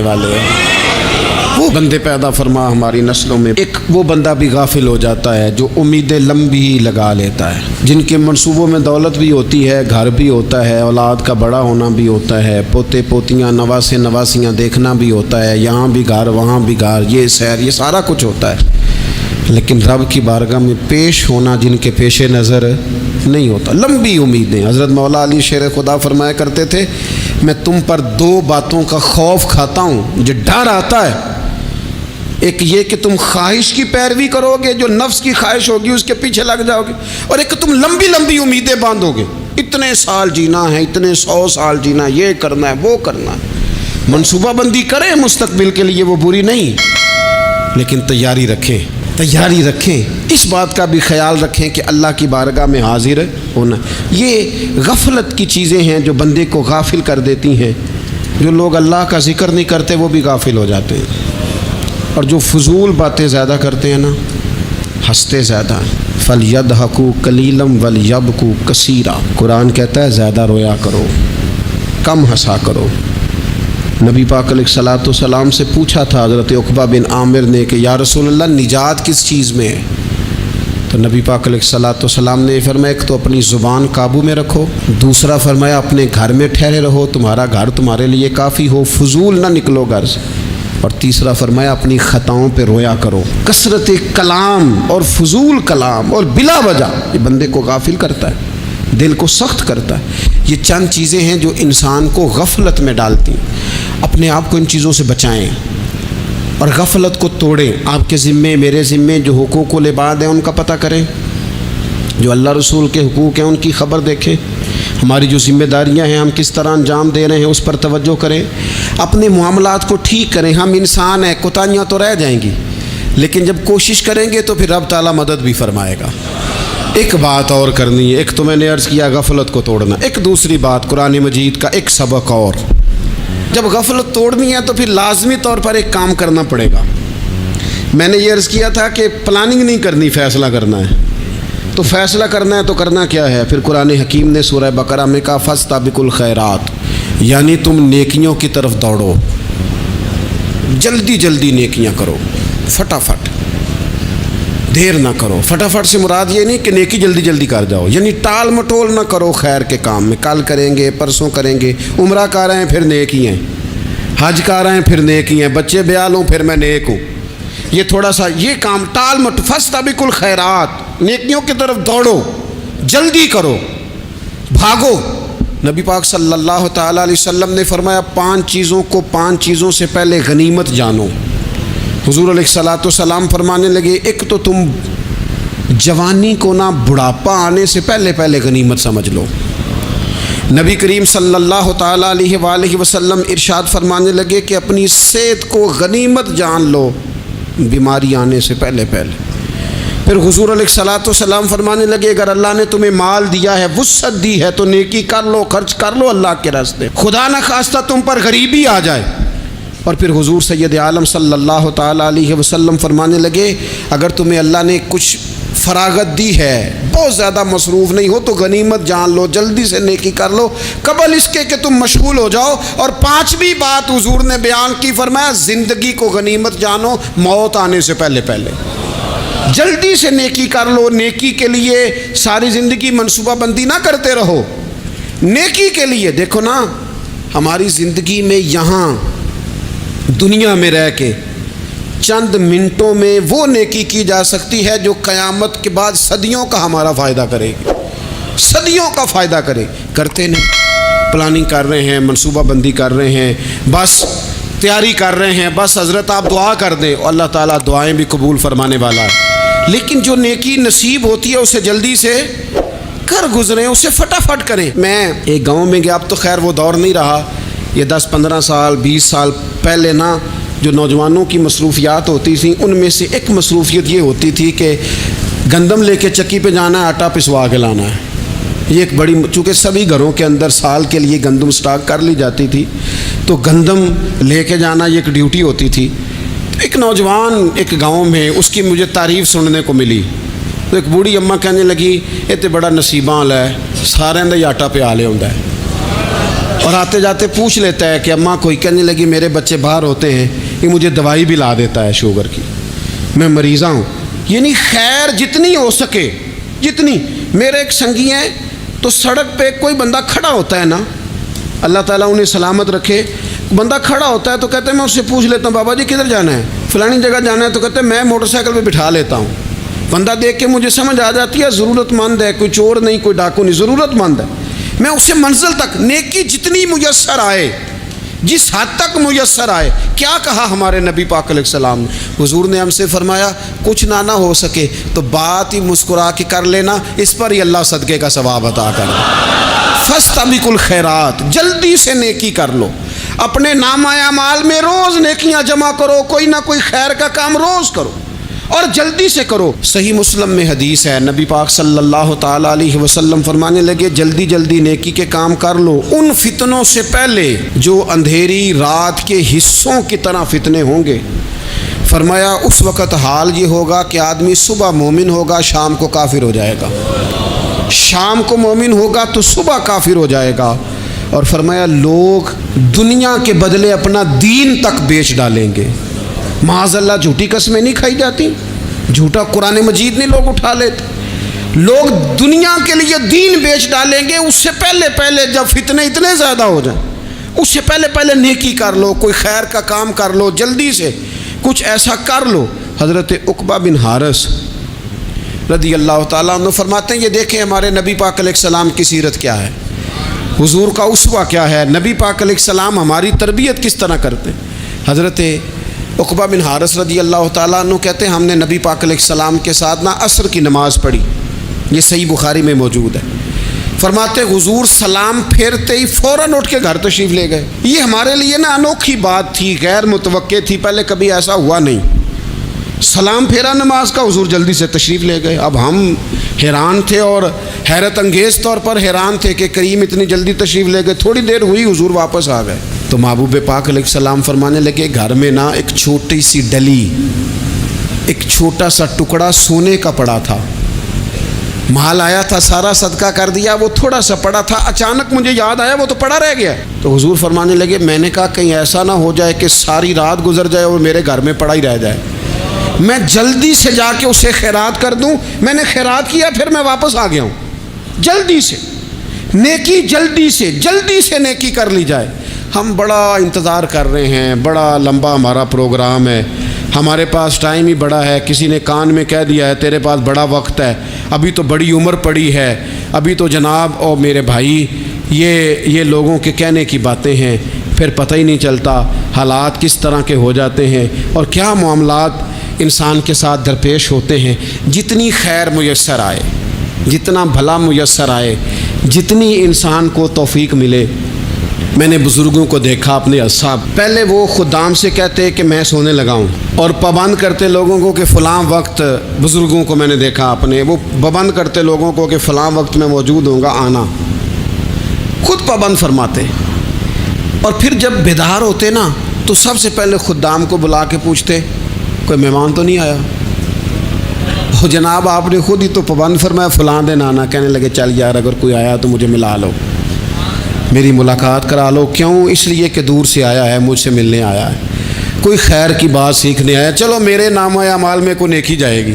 والے ہیں وہ بندے پیدا فرما ہماری نسلوں میں۔ ایک وہ بندہ بھی غافل ہو جاتا ہے جو امیدیں لمبی لگا لیتا ہے، جن کے منصوبوں میں دولت بھی ہوتی ہے، گھر بھی ہوتا ہے، اولاد کا بڑا ہونا بھی ہوتا ہے، پوتے پوتیاں نواسے نواسیاں دیکھنا بھی ہوتا ہے، یہاں بھی گھر وہاں بھی گھر، یہ سیر، یہ سارا کچھ ہوتا ہے، لیکن رب کی بارگاہ میں پیش ہونا جن کے پیش نظر نہیں ہوتا۔ لمبی امیدیں۔ حضرت مولا علی شیر خدا فرمایا کرتے تھے میں تم پر دو باتوں کا خوف کھاتا ہوں، جو ڈر آتا ہے، ایک یہ کہ تم خواہش کی پیروی کرو گے، جو نفس کی خواہش ہوگی اس کے پیچھے لگ جاؤ گے، اور ایک تم لمبی لمبی امیدیں باندھو گے، اتنے سال جینا ہے، اتنے 100 سال جینا ہے، یہ کرنا ہے وہ کرنا ہے۔ منصوبہ بندی کریں مستقبل کے لیے، وہ بری نہیں، لیکن تیاری رکھیں، تیاری رکھیں، اس بات کا بھی خیال رکھیں کہ اللہ کی بارگاہ میں حاضر ہونا۔ یہ غفلت کی چیزیں ہیں جو بندے کو غافل کر دیتی ہیں۔ جو لوگ اللہ کا ذکر نہیں کرتے وہ بھی غافل ہو جاتے ہیں، اور جو فضول باتیں زیادہ کرتے ہیں نا، ہنستے زیادہ ہیں۔ فَلْيَضْحَكُوا قَلِيلًا وَلْيَبْكُوا كَثِيرًا، قرآن کہتا ہے زیادہ رویا کرو، کم ہنسا کرو۔ نبی پاک علیہ الصلوۃ والسلام سے پوچھا تھا حضرت عقبہ بن عامر نے کہ یا رسول اللہ نجات کس چیز میں ہے؟ تو نبی پاک علیہ الصلوۃ والسلام نے فرمایا ایک تو اپنی زبان قابو میں رکھو، دوسرا فرمایا اپنے گھر میں ٹھہرے رہو، تمہارا گھر تمہارے لیے کافی ہو، فضول نہ نکلو گھر سے، اور تیسرا فرمایا اپنی خطاؤں پہ رویا کرو۔ کثرت کلام اور فضول کلام اور بلا وجہ یہ بندے کو غافل کرتا ہے، دل کو سخت کرتا ہے۔ یہ چند چیزیں ہیں جو انسان کو غفلت میں ڈالتی ہیں۔ اپنے آپ کو ان چیزوں سے بچائیں اور غفلت کو توڑیں۔ آپ کے ذمے، میرے ذمے جو حقوق العباد ہیں ان کا پتہ کریں، جو اللہ رسول کے حقوق ہیں ان کی خبر دیکھیں، ہماری جو ذمہ داریاں ہیں ہم کس طرح انجام دے رہے ہیں اس پر توجہ کریں، اپنے معاملات کو ٹھیک کریں۔ ہم انسان ہیں، کوتاہیاں تو رہ جائیں گی، لیکن جب کوشش کریں گے تو پھر رب تعالیٰ مدد بھی فرمائے گا۔ ایک بات اور کرنی ہے، ایک تو میں نے عرض کیا غفلت کو توڑنا، ایک دوسری بات قرآن مجید کا ایک سبق اور، جب غفلت توڑنی ہے تو پھر لازمی طور پر ایک کام کرنا پڑے گا۔ میں نے یہ عرض کیا تھا کہ پلاننگ نہیں کرنی، فیصلہ کرنا ہے، تو فیصلہ کرنا ہے تو کرنا کیا ہے؟ پھر قرآن حکیم نے سورہ بقرہ میں کہا فاستبقوا الخیرات، یعنی تم نیکیوں کی طرف دوڑو، جلدی جلدی نیکیاں کرو، فٹافٹ، دیر نہ کرو۔ فٹافٹ سے مراد یہ نہیں کہ نیکی جلدی جلدی کر جاؤ، یعنی ٹال مٹول نہ کرو خیر کے کام میں، کل کریں گے، پرسوں کریں گے، عمرہ کر رہے ہیں پھر نیکی ہیں، حج کر رہے ہیں پھر نیکی ہیں، بچے بیال ہوں پھر میں نیک ہوں، یہ تھوڑا سا یہ کام ٹال مٹ، فاستبقوا الخیرات، نیکیوں کی طرف دوڑو، جلدی کرو، بھاگو۔ نبی پاک صلی اللہ تعالیٰ علیہ وسلم نے فرمایا 5 چیزوں سے پہلے غنیمت جانو۔ حضور علیہ الصلوۃ والسلام فرمانے لگے ایک تو تم جوانی کو نہ بڑھاپا آنے سے پہلے غنیمت سمجھ لو۔ نبی کریم صلی اللہ تعالیٰ علیہ وآلہ وسلم ارشاد فرمانے لگے کہ اپنی صحت کو غنیمت جان لو بیماری آنے سے پہلے۔ پھر حضور علیہ الصلوۃ والسلام فرمانے لگے اگر اللہ نے تمہیں مال دیا ہے، وسعت دی ہے، تو نیکی کر لو، خرچ کر لو اللہ کے راستے، خدا نہ خواستہ تم پر غریبی آ جائے۔ اور پھر حضور سید عالم صلی اللہ تعالیٰ علیہ وسلم فرمانے لگے اگر تمہیں اللہ نے کچھ فراغت دی ہے، بہت زیادہ مصروف نہیں ہو، تو غنیمت جان لو، جلدی سے نیکی کر لو قبل اس کے کہ تم مشغول ہو جاؤ۔ اور 5ویں بات حضور نے بیان کی، فرمایا زندگی کو غنیمت جانو موت آنے سے پہلے۔ جلدی سے نیکی کر لو، نیکی کے لیے ساری زندگی منصوبہ بندی نہ کرتے رہو، نیکی کے لیے دیکھو نا، ہماری زندگی میں یہاں دنیا میں رہ کے چند منٹوں میں وہ نیکی کی جا سکتی ہے جو قیامت کے بعد صدیوں کا ہمارا فائدہ کرے گی، صدیوں کا فائدہ کرتے نہیں، پلاننگ کر رہے ہیں، منصوبہ بندی کر رہے ہیں، بس تیاری کر رہے ہیں، بس حضرت آپ دعا کر دیں، اللہ تعالیٰ دعائیں بھی قبول فرمانے والا ہے، لیکن جو نیکی نصیب ہوتی ہے اسے جلدی سے کر گزریں، اسے فٹافٹ کریں۔ میں ایک گاؤں میں گیا، اب تو خیر وہ دور نہیں رہا، یہ 10-15 سال 20 سال پہلے نا جو نوجوانوں کی مصروفیات ہوتی تھیں ان میں سے ایک مصروفیت یہ ہوتی تھی کہ گندم لے کے چکی پہ جانا ہے، آٹا پسوا کے لانا ہے۔ یہ ایک بڑی، چونکہ سبھی گھروں کے اندر سال کے لیے گندم سٹاک کر لی جاتی تھی، تو گندم لے کے جانا یہ ایک ڈیوٹی ہوتی تھی۔ ایک نوجوان ایک گاؤں میں، اس کی مجھے تعریف سننے کو ملی، تو ایک بوڑھی اماں کہنے لگی یہ تو بڑا نصیباں والا ہے، سارے دا آٹا پیا لے ہوندا ہے، اور آتے جاتے پوچھ لیتا ہے کہ اماں کوئی کہنے لگی میرے بچے باہر ہوتے ہیں، یہ مجھے دوائی بھی لا دیتا ہے شوگر کی، میں مریضہ ہوں۔ یعنی خیر جتنی ہو سکے جتنی۔ میرے ایک سنگی ہیں تو سڑک پہ کوئی بندہ کھڑا ہوتا ہے نا، اللہ تعالیٰ انہیں سلامت رکھے، بندہ کھڑا ہوتا ہے تو کہتے ہیں میں اس سے پوچھ لیتا ہوں بابا جی کدھر جانا ہے، فلانی جگہ جانا ہے، تو کہتے ہیں میں موٹر سائیکل پہ بٹھا لیتا ہوں۔ بندہ دیکھ کے مجھے سمجھ آ جاتی ہے ضرورت مند ہے، کوئی چور نہیں، کوئی ڈاکو نہیں، ضرورت مند ہے۔ میں اسے منزل تک نیکی جتنی میسر آئے، جس حد تک میسر آئے۔ کیا کہا ہمارے نبی پاک علیہ السلام نے؟ حضور نے ہم سے فرمایا کچھ نہ ہو سکے تو بات ہی مسکرا کے کر لینا، اس پر ہی اللہ صدقے کا ثواب عطا کر دے۔ فاستبقوا الخیرات، جلدی سے نیکی کر لو، اپنے نامہ اعمال میں روز نیکیاں جمع کرو، کوئی نہ کوئی خیر کا کام روز کرو اور جلدی سے کرو۔ صحیح مسلم میں حدیث ہے، نبی پاک صلی اللہ تعالیٰ علیہ وسلم فرمانے لگے جلدی جلدی نیکی کے کام کر لو، ان فتنوں سے پہلے جو اندھیری رات کے حصوں کی طرح فتنے ہوں گے۔ فرمایا اس وقت حال یہ ہوگا کہ آدمی صبح مومن ہوگا، شام کو کافر ہو جائے گا، شام کو مومن ہوگا تو صبح کافر ہو جائے گا۔ اور فرمایا لوگ دنیا کے بدلے اپنا دین تک بیچ ڈالیں گے۔ معاذ اللہ جھوٹی قسمیں نہیں کھائی جاتی، جھوٹا قرآن مجید نہیں لوگ اٹھا لیتے، لوگ دنیا کے لیے دین بیچ ڈالیں گے۔ اس سے پہلے جب فتنے اتنے زیادہ ہو جائیں، اس سے پہلے نیکی کر لو، کوئی خیر کا کام کر لو، جلدی سے کچھ ایسا کر لو۔ حضرت عقبہ بن حارث رضی اللہ تعالیٰ عنہ فرماتے ہیں یہ دیکھیں ہمارے نبی پاک علیہ السلام کی سیرت کیا ہے، حضور کا اسوہ کیا ہے، نبی پاک علیہ السلام ہماری تربیت کس طرح کرتے ہیں۔ حضرت عقبہ بن حارث رضی اللہ تعالیٰ عنہ کہتے ہیں ہم نے نبی پاک علیہ السلام کے ساتھ عصر کی نماز پڑھی، یہ صحیح بخاری میں موجود ہے۔ فرماتے حضور سلام پھیرتے ہی فوراً اٹھ کے گھر تشریف لے گئے۔ یہ ہمارے لیے انوکھی بات تھی، غیر متوقع تھی، پہلے کبھی ایسا ہوا نہیں۔ سلام پھیرا نماز کا، حضور جلدی سے تشریف لے گئے۔ اب ہم حیران تھے اور حیرت انگیز طور پر حیران تھے کہ کریم اتنی جلدی تشریف لے گئے۔ تھوڑی دیر ہوئی حضور واپس آ گئے تو محبوب پاک علیہ السلام فرمانے لگے گھر میں ایک چھوٹی سی ڈلی، ایک چھوٹا سا ٹکڑا سونے کا پڑا تھا، مال آیا تھا سارا صدقہ کر دیا، وہ تھوڑا سا پڑا تھا، اچانک مجھے یاد آیا وہ تو پڑا رہ گیا۔ تو حضور فرمانے لگے میں نے کہا کہیں ایسا نہ ہو جائے کہ ساری رات گزر جائے اور میرے گھر میں پڑا ہی رہ جائے، میں جلدی سے جا کے اسے خیرات کر دوں۔ میں نے خیرات کیا پھر میں واپس آ گیا ہوں۔ جلدی سے نیکی، جلدی سے نیکی کر لی جائے۔ ہم بڑا انتظار کر رہے ہیں، بڑا لمبا ہمارا پروگرام ہے، ہمارے پاس ٹائم ہی بڑا ہے، کسی نے کان میں کہہ دیا ہے تیرے پاس بڑا وقت ہے، ابھی تو بڑی عمر پڑی ہے، ابھی تو جناب او میرے بھائی یہ لوگوں کے کہنے کی باتیں ہیں، پھر پتہ ہی نہیں چلتا حالات کس طرح کے ہو جاتے ہیں اور کیا معاملات انسان کے ساتھ درپیش ہوتے ہیں۔ جتنی خیر میسر آئے، جتنا بھلا میسر آئے، جتنی انسان کو توفیق ملے۔ میں نے بزرگوں کو دیکھا اپنے اصحاب، پہلے وہ خدام سے کہتے کہ میں سونے لگا ہوں اور پابند کرتے لوگوں کو کہ فلاں وقت، بزرگوں کو میں نے دیکھا اپنے، وہ پابند کرتے لوگوں کو کہ فلاں وقت میں موجود ہوں گا آنا، خود پابند فرماتے۔ اور پھر جب بیدار ہوتے تو سب سے پہلے خدام کو بلا کے پوچھتے کوئی مہمان تو نہیں آیا؟ وہ جناب آپ نے خود ہی تو پابند فرمایا فلاں دن آنا۔ کہنے لگے چل یار اگر کوئی آیا تو مجھے ملا لو، میری ملاقات کرا لو۔ کیوں؟ اس لیے کہ دور سے آیا ہے، مجھ سے ملنے آیا ہے، کوئی خیر کی بات سیکھنے آیا، چلو میرے نامہ اعمال میں کوئی نیکی جائے گی۔